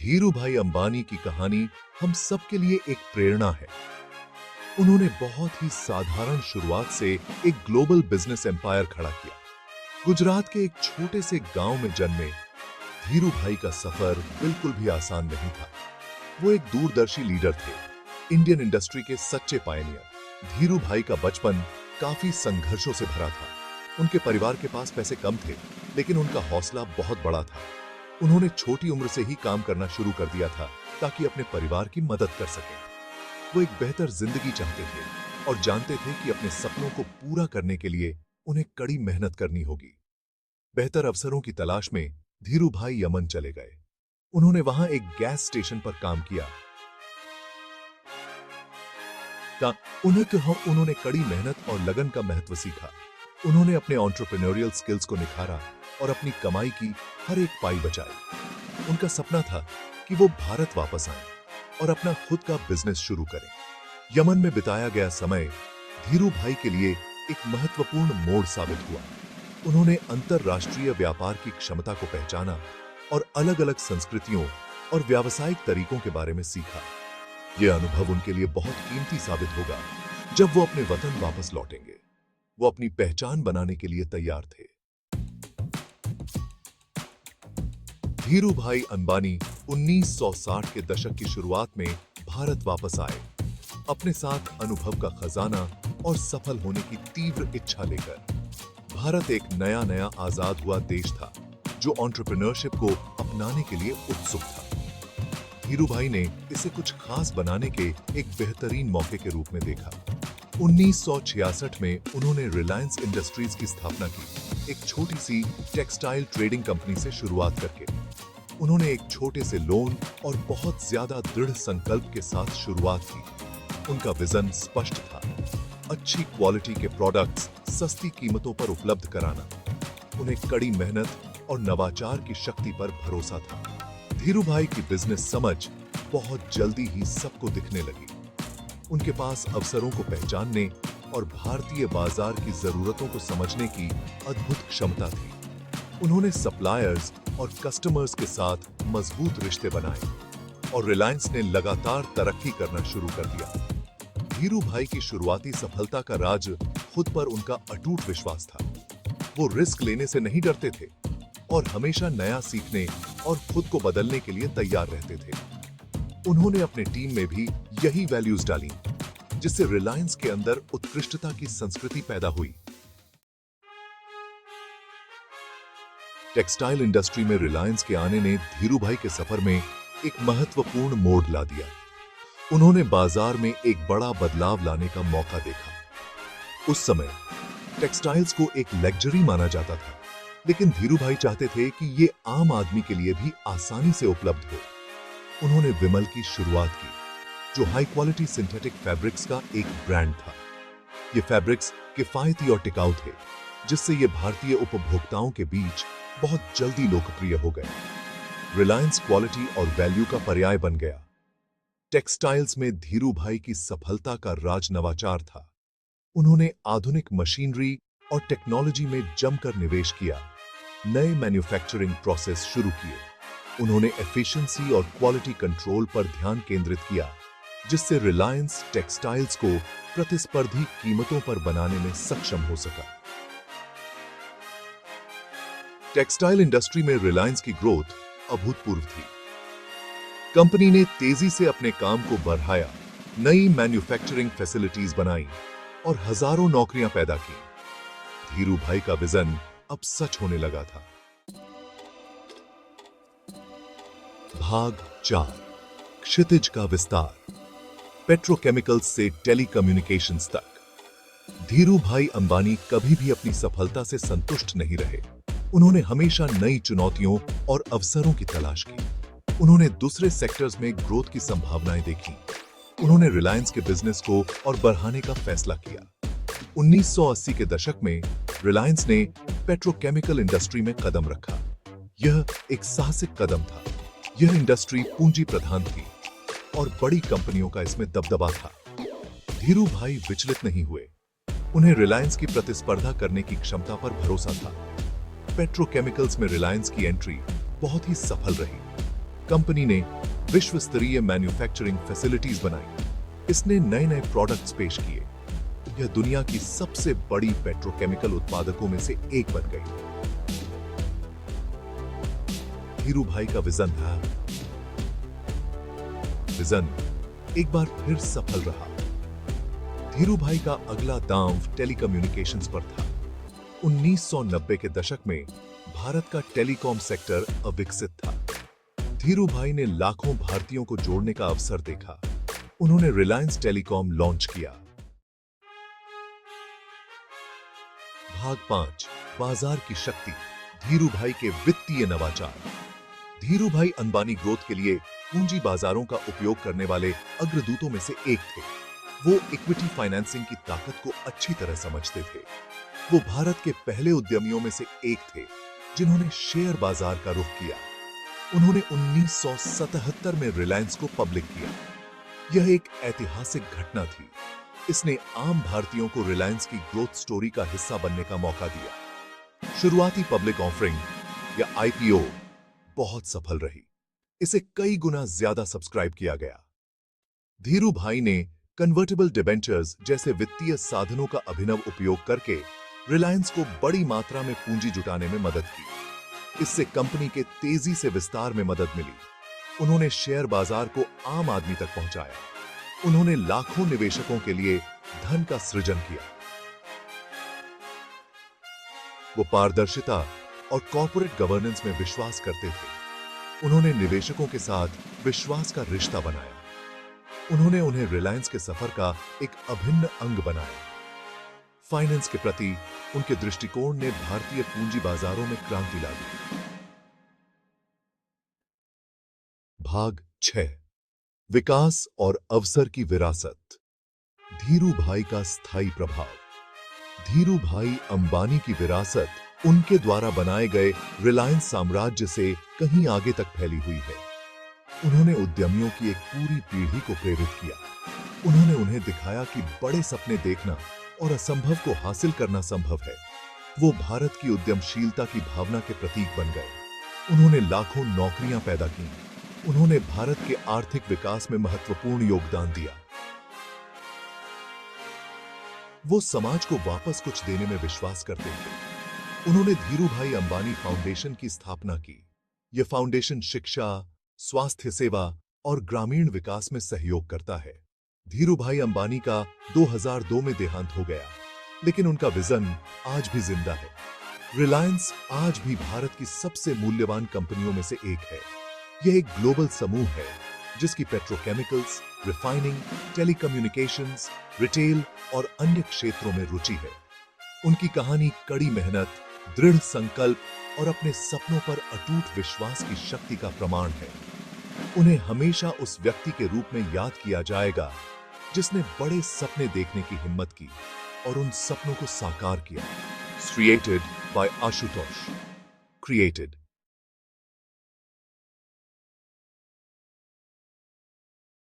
धीरूभाई अंबानी की कहानी हम सबके लिए एक प्रेरणा है। उन्होंने बहुत ही साधारण शुरुआत से एक ग्लोबल बिजनेस एम्पायर खड़ा किया। गुजरात के एक छोटे से गांव में जन्मे धीरूभाई का सफर बिल्कुल भी आसान नहीं था। वो एक दूरदर्शी लीडर थे, इंडियन इंडस्ट्री के सच्चे पायनियर। धीरूभाई का बचपन काफी संघर्षों से भरा था। उनके परिवार के पास पैसे कम थे, लेकिन उनका हौसला बहुत बड़ा था। उन्होंने छोटी उम्र से ही काम करना शुरू कर दिया था ताकि अपने परिवार की मदद कर सकें। वो एक बेहतर जिंदगी चाहते थे और जानते थे कि अपने सपनों को पूरा करने के लिए उन्हें कड़ी मेहनत करनी होगी। बेहतर अवसरों की तलाश में धीरूभाई यमन चले गए। उन्होंने वहां एक गैस स्टेशन पर काम किया। उन्होंने कड़ी मेहनत और लगन का महत्व सीखा। उन्होंने अपने एंटरप्रेन्योरियल स्किल्स को निखारा और अपनी कमाई की हर एक पाई बचाई। उनका सपना था कि वो भारत वापस आएं और अपना खुद का बिजनेस शुरू करें। यमन में बिताया गया समय धीरूभाई के लिए एक महत्वपूर्ण मोड़ साबित हुआ। उन्होंने अंतरराष्ट्रीय व्यापार की क्षमता को पहचाना और अलग-अलग संस्कृतियों और व्यावसायिक तरीकों के बारे में सीखा। यह अनुभव उनके लिए बहुत कीमती साबित होगा जब वो अपने वतन वापस लौटेंगे। वो अपनी पहचान बनाने के लिए तैयार थे। धीरूभाई अंबानी 1960 के दशक की शुरुआत में भारत वापस आए, अपने साथ अनुभव का खजाना और सफल होने की तीव्र इच्छा लेकर। भारत एक नया आजाद हुआ देश था जो एंटरप्रेन्योरशिप को अपनाने के लिए उत्सुक था। धीरूभाई ने इसे कुछ खास बनाने के एक बेहतरीन मौके के रूप में देखा। 1966 में उन्होंने रिलायंस इंडस्ट्रीज की स्थापना की, एक छोटी सी टेक्सटाइल ट्रेडिंग कंपनी से शुरुआत करके। उन्होंने एक छोटे से लोन और बहुत ज्यादा दृढ़ संकल्प के साथ शुरुआत की। उनका विजन स्पष्ट था, अच्छी क्वालिटी के प्रोडक्ट्स सस्ती कीमतों पर उपलब्ध कराना। उन्हें कड़ी मेहनत और नवाचार की शक्ति पर भरोसा था। धीरूभाई की बिजनेस समझ बहुत जल्दी ही सबको दिखने लगी। उनके पास अवसरों को पहचानने और भारतीय बाजार की जरूरतों को समझने की अद्भुत क्षमता थी। उन्होंने सप्लायर्स और कस्टमर्स के साथ मजबूत रिश्ते बनाए और रिलायंस ने लगातार तरक्की करना शुरू कर दिया। धीरूभाई की शुरुआती सफलता का राज खुद पर उनका अटूट विश्वास था। वो रिस्क लेने से नहीं डरते थे और हमेशा नया सीखने और खुद को बदलने के लिए तैयार रहते थे। उन्होंने अपने टीम में भी यही वैल्यूज डाली, जिससे रिलायंस के अंदर उत्कृष्टता की संस्कृति पैदा हुई। टेक्सटाइल इंडस्ट्री में रिलायंस के आने ने धीरूभाई के सफर में एक महत्वपूर्ण मोड़ ला दिया। उन्होंने बाजार में एक बड़ा बदलाव लाने का मौका देखा। उस समय टेक्सटाइल्स को एक लग्जरी माना जाता था, लेकिन धीरूभाई चाहते थे कि ये आम आदमी के लिए भी आसानी से उपलब्ध हो। उन्होंने विमल की शुरुआत की, जो हाई क्वालिटी सिंथेटिक फैब्रिक्स का एक ब्रांड था। ये फैब्रिक्स किफायती और टिकाऊ थे, जिससे ये भारतीय उपभोक्ताओं के बीच बहुत जल्दी लोकप्रिय हो गए। रिलायंस क्वालिटी और वैल्यू का पर्याय बन गया। टेक्सटाइल्स में धीरूभाई की सफलता का राज नवाचार था। उन्होंने आधुनिक मशीनरी और टेक्नोलॉजी में जमकर निवेश किया, नए मैन्युफैक्चरिंग प्रोसेस शुरू किए। उन्होंने एफिशिएंसी और क्वालिटी कंट्रोल पर ध्यान केंद्रित किया, जिससे रिलायंस टेक्सटाइल्स को प्रतिस्पर्धी कीमतों पर बनाने में सक्षम हो सका। टेक्सटाइल इंडस्ट्री में रिलायंस की ग्रोथ अभूतपूर्व थी। कंपनी ने तेजी से अपने काम को बढ़ाया, नई मैन्युफैक्चरिंग फैसिलिटीज बनाई और हजारों नौकरियां पैदा की। धीरूभाई का विजन अब सच होने लगा था। भाग 4, क्षितिज का विस्तार। पेट्रोकेमिकल्स से टेलीकम्युनिकेशंस तक। धीरूभाई अंबानी कभी भी अपनी सफलता से संतुष्ट नहीं रहे। उन्होंने हमेशा नई चुनौतियों और अवसरों की तलाश की। उन्होंने दूसरे सेक्टर्स में ग्रोथ की संभावनाएं देखी। उन्होंने रिलायंस के बिजनेस को और बढ़ाने का फैसला किया। 1980 के दशक में रिलायंस ने पेट्रोकेमिकल इंडस्ट्री में कदम रखा। यह एक साहसिक कदम था। यह इंडस्ट्री पूंजी प्रधान थी और बड़ी कंपनियों का इसमें दबदबा था। धीरूभाई विचलित नहीं हुए। उन्हें रिलायंस की प्रतिस्पर्धा करने की क्षमता पर भरोसा था। पेट्रोकेमिकल्स में रिलायंस की एंट्री बहुत ही सफल रही। कंपनी ने विश्व स्तरीय मैन्युफैक्चरिंग फैसिलिटीज बनाई। इसने नए नए प्रोडक्ट्स पेश किए। यह दुनिया की सबसे बड़ी पेट्रोकेमिकल उत्पादकों में से एक बन गई। धीरूभाई का विजन था। विजन एक बार फिर सफल रहा। धीरूभाई का अगला दांव टेलीकम्युनिकेशंस पर था। 1990 के दशक में भारत का टेलीकॉम सेक्टर अविकसित था। धीरूभाई ने लाखों भारतीयों को जोड़ने का अवसर देखा। उन्होंने रिलायंस टेलीकॉम लॉन्च किया। भाग 5, बाजार की शक्ति। धीरूभाई के वित्तीय नवाचार। धीरूभाई अंबानी ग्रोथ के लिए पूंजी बाजारों का उपयोग करने वाले अग्रदूतों में से एक थे। वो इक्विटी फाइनेंसिंग की ताकत को अच्छी तरह समझते थे। वो भारत के पहले उद्यमियों में से एक थे जिन्होंने शेयर बाजार का रुख किया। उन्होंने 1977 में रिलायंस को पब्लिक किया। यह एक ऐतिहासिक घटना थी। इसने आम भारतीयों को रिलायंस की ग्रोथ स्टोरी का हिस्सा बनने का मौका दिया। शुरुआती पब्लिक ऑफरिंग या आईपीओ बहुत सफल रही। इसे कई गुना ज्यादा सब्सक्राइब किया गया। धीरूभाई ने कन्वर्टिबल डिबेंचर्स जैसे वित्तीय साधनों का अभिनव उपयोग करके रिलायंस को बड़ी मात्रा में पूंजी जुटाने में मदद की। इससे कंपनी के तेजी से विस्तार में मदद मिली। उन्होंने शेयर बाजार को आम आदमी तक पहुंचाया। उन्होंने लाखों निवेशकों के लिए धन का सृजन किया। वो पारदर्शिता और कॉर्पोरेट गवर्नेंस में विश्वास करते थे। उन्होंने निवेशकों के साथ विश्वास का रिश्ता बनाया। उन्होंने उन्हें रिलायंस के सफर का एक अभिन्न अंग बनाया। फाइनेंस के प्रति उनके दृष्टिकोण ने भारतीय पूंजी बाजारों में क्रांति ला दी। भाग 6, विकास और अवसर की विरासत। धीरूभाई का स्थायी प्रभाव। धीरूभाई अंबानी की विरासत उनके द्वारा बनाए गए रिलायंस साम्राज्य से कहीं आगे तक फैली हुई है। उन्होंने उद्यमियों की एक पूरी पीढ़ी को प्रेरित किया। उन्होंने उन्हें दिखाया कि बड़े सपने देखना और असंभव को हासिल करना संभव है। वो भारत की उद्यमशीलता की भावना के प्रतीक बन गए। उन्होंने लाखों नौकरियां पैदा की। उन्होंने भारत के आर्थिक विकास में महत्वपूर्ण योगदान दिया। वो समाज को वापस कुछ देने में विश्वास करते थे। उन्होंने धीरूभाई अंबानी फाउंडेशन की स्थापना की। यह फाउंडेशन शिक्षा, स्वास्थ्य सेवा और ग्रामीण विकास में सहयोग करता है। धीरूभाई अंबानी का 2002 में देहांत हो गया, लेकिन उनका विजन आज भी जिंदा है। रिलायंस आज भी भारत की सबसे मूल्यवान कंपनियों में से एक है। यह एक ग्लोबल समूह है जिसकी पेट्रोकेमिकल्स, रिफाइनिंग, टेलीकम्युनिकेशंस, रिटेल और अन्य क्षेत्रों में रुचि है। उनकी कहानी कड़ी मेहनत, दृढ़ संकल्प और अपने सपनों पर अटूट विश्वास की शक्ति का प्रमाण है। उन्हें हमेशा उस व्यक्ति के रूप में याद किया जाएगा जिसने बड़े सपने देखने की हिम्मत की और उन सपनों को साकार किया। Created by Ashutosh. Created